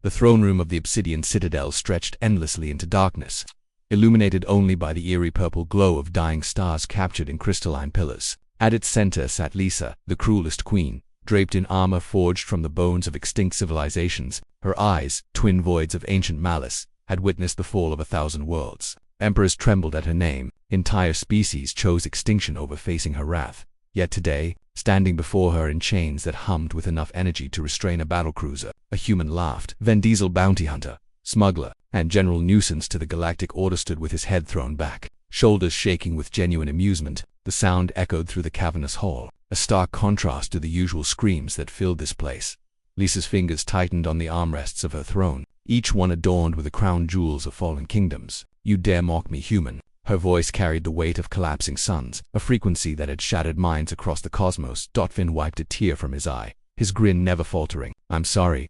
The throne room of the obsidian citadel stretched endlessly into darkness, illuminated only by the eerie purple glow of dying stars captured in crystalline pillars. At its center sat Lisa, the cruelest queen, draped in armor forged from the bones of extinct civilizations. Her eyes, twin voids of ancient malice, had witnessed the fall of 1,000 worlds. Emperors trembled at her name. Entire species chose extinction over facing her wrath. Yet today, standing before her in chains that hummed with enough energy to restrain a battlecruiser, a human laughed. Vin Diesel, bounty hunter, smuggler, and general nuisance to the galactic order, stood with his head thrown back, shoulders shaking with genuine amusement. The sound echoed through the cavernous hall, a stark contrast to the usual screams that filled this place. Lisa's fingers tightened on the armrests of her throne, each one adorned with the crown jewels of fallen kingdoms. "You dare mock me, human?" Her voice carried the weight of collapsing suns, a frequency that had shattered minds across the cosmos. Finn wiped a tear from his eye, his grin never faltering. I'm sorry.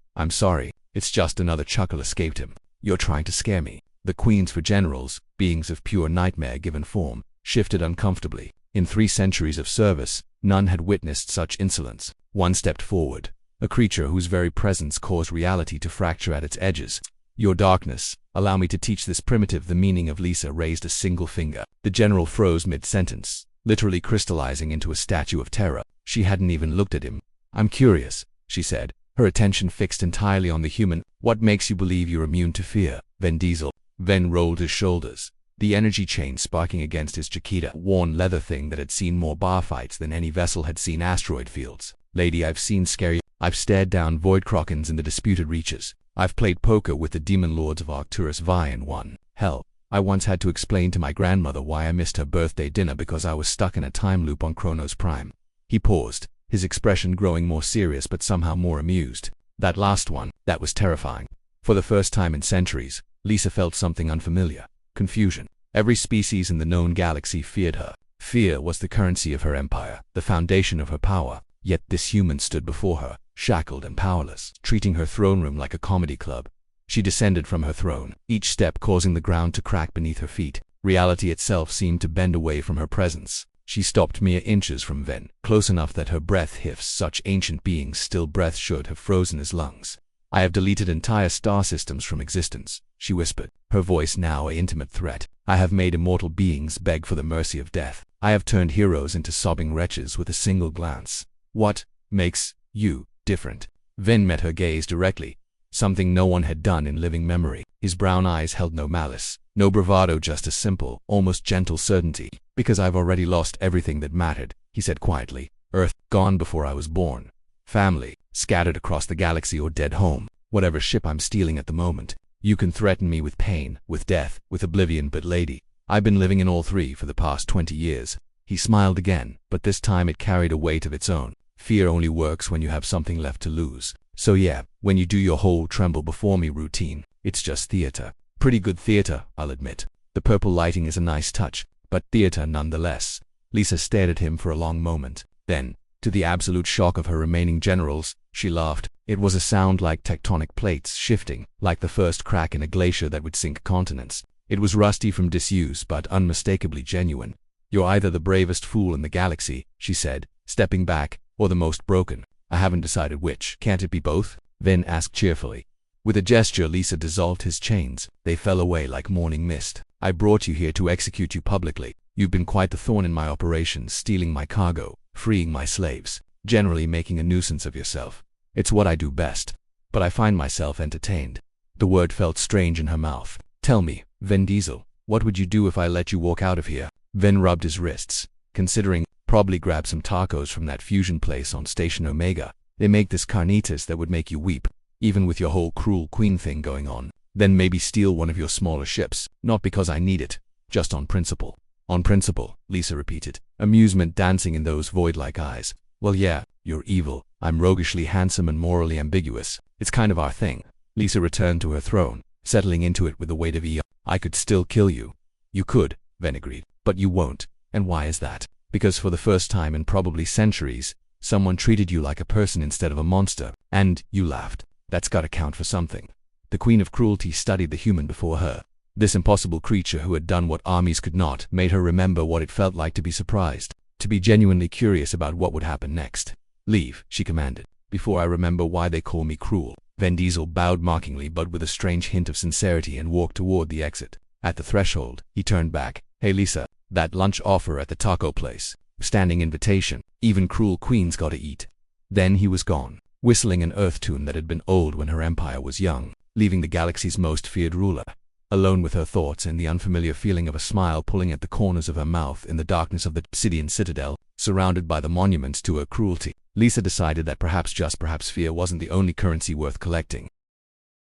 It's just another chuckle escaped him. "You're trying to scare me." The queens for generals, beings of pure nightmare given form, shifted uncomfortably. In 3 centuries of service, none had witnessed such insolence. One stepped forward, a creature whose very presence caused reality to fracture at its edges. "Your darkness, allow me to teach this primitive the meaning of." Lisa raised a single finger. The general froze mid-sentence, literally crystallizing into a statue of terror. She hadn't even looked at him. "I'm curious," she said, her attention fixed entirely on the human. "What makes you believe you're immune to fear?" Vin Diesel. Ven rolled his shoulders, the energy chain sparking against his Chiquita, worn leather thing that had seen more bar fights than any vessel had seen asteroid fields. "Lady, I've seen scary. I've stared down void krokens in the disputed reaches. I've played poker with the demon lords of Arcturus Vi and won. Hell, I once had to explain to my grandmother why I missed her birthday dinner because I was stuck in a time loop on Chronos Prime." He paused, his expression growing more serious but somehow more amused. "That last one, that was terrifying." For the first time in centuries, Lisa felt something unfamiliar. Confusion. Every species in the known galaxy feared her. Fear was the currency of her empire, the foundation of her power. Yet this human stood before her, shackled and powerless, treating her throne room like a comedy club. She descended from her throne, each step causing the ground to crack beneath her feet. Reality itself seemed to bend away from her presence. She stopped mere inches from Ven, close enough that her breath hissed. Such ancient beings' still breath should have frozen his lungs. "I have deleted entire star systems from existence," she whispered, her voice now an intimate threat. "I have made immortal beings beg for the mercy of death. I have turned heroes into sobbing wretches with a single glance. What makes you different?" Ven met her gaze directly, something no one had done in living memory. His brown eyes held no malice, no bravado, just a simple, almost gentle certainty. "Because I've already lost everything that mattered," he said quietly. "Earth, gone before I was born. Family, scattered across the galaxy, or dead home, whatever ship I'm stealing at the moment. You can threaten me with pain, with death, with oblivion, but lady, I've been living in all 3 for the past 20 years. He smiled again, but this time it carried a weight of its own. "Fear only works when you have something left to lose. So yeah, when you do your whole tremble before me routine, it's just theater. Pretty good theater, I'll admit. The purple lighting is a nice touch, but theater nonetheless." Lisa stared at him for a long moment. Then, to the absolute shock of her remaining generals, she laughed. It was a sound like tectonic plates shifting, like the first crack in a glacier that would sink continents. It was rusty from disuse but unmistakably genuine. "You're either the bravest fool in the galaxy," she said, stepping back, "or the most broken. I haven't decided which." "Can't it be both?" Ven asked cheerfully. With a gesture, Lisa dissolved his chains. They fell away like morning mist. "I brought you here to execute you publicly. You've been quite the thorn in my operations, stealing my cargo, freeing my slaves, generally making a nuisance of yourself. It's what I do best. But I find myself entertained." The word felt strange in her mouth. "Tell me, Vin Diesel, what would you do if I let you walk out of here?" Ven rubbed his wrists, considering. "Probably grab some tacos from that fusion place on Station Omega. They make this carnitas that would make you weep, even with your whole cruel queen thing going on. Then maybe steal one of your smaller ships, not because I need it, just on principle." "On principle," Lisa repeated, amusement dancing in those void-like eyes. "Well yeah, you're evil. I'm roguishly handsome and morally ambiguous. It's kind of our thing." Lisa returned to her throne, settling into it with the weight of eon. "I could still kill you." "You could," Ven agreed, "but you won't. And why is that?" "Because for the first time in probably centuries, someone treated you like a person instead of a monster. And you laughed. That's gotta count for something." The queen of cruelty studied the human before her. This impossible creature who had done what armies could not made her remember what it felt like to be surprised, to be genuinely curious about what would happen next. "Leave," she commanded, "before I remember why they call me cruel." Vin Diesel bowed mockingly but with a strange hint of sincerity and walked toward the exit. At the threshold, he turned back. "Hey Lisa, that lunch offer at the taco place. Standing invitation. Even cruel queens gotta eat." Then he was gone, whistling an earth tune that had been old when her empire was young, leaving the galaxy's most feared ruler alone with her thoughts and the unfamiliar feeling of a smile pulling at the corners of her mouth in the darkness of the Obsidian Citadel, surrounded by the monuments to her cruelty. Lisa decided that perhaps fear wasn't the only currency worth collecting.